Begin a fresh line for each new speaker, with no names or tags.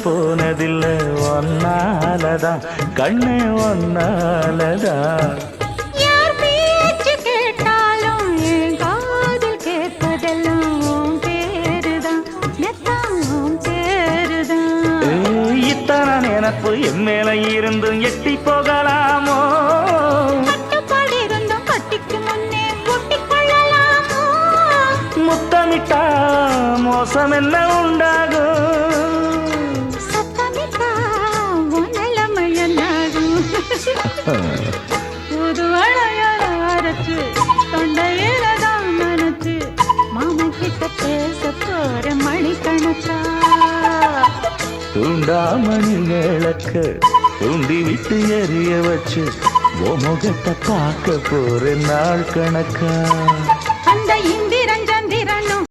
போனதில்லை ஒன்னாலதான் கண்ணே ஒன்னாலதான்.
யார் பேச்சு கேட்டாலும் என் காதில் கேட்பதெல்லாம் உன் பேருதான் நெத்தான் உன் பேருதான்.
இத்தனை நினப்பு என் மேல இருந்தும் எட்டி போகலாமோ?
கட்டுப்பாடு இருந்தும் கட்டிக்கு முன்னே ஒட்டிக்கொள்ளலாமோ?
முத்தமிட்டா மோசம் என்ன உண்டாகும்?
சத்தமிட்டா உன் நிலைமை என்னாகும்? புது வளையல அரைச்சு தொண்டையில தான் நினைச்சு மாமன் கிட்ட பேச போற மணிக்கணக்கா.
தூண்டாமணி விளக்கு தூண்டி விட்டு எரிய வச்சு உன் முகத்தை பார்க்க போற நாள் கணக்கா.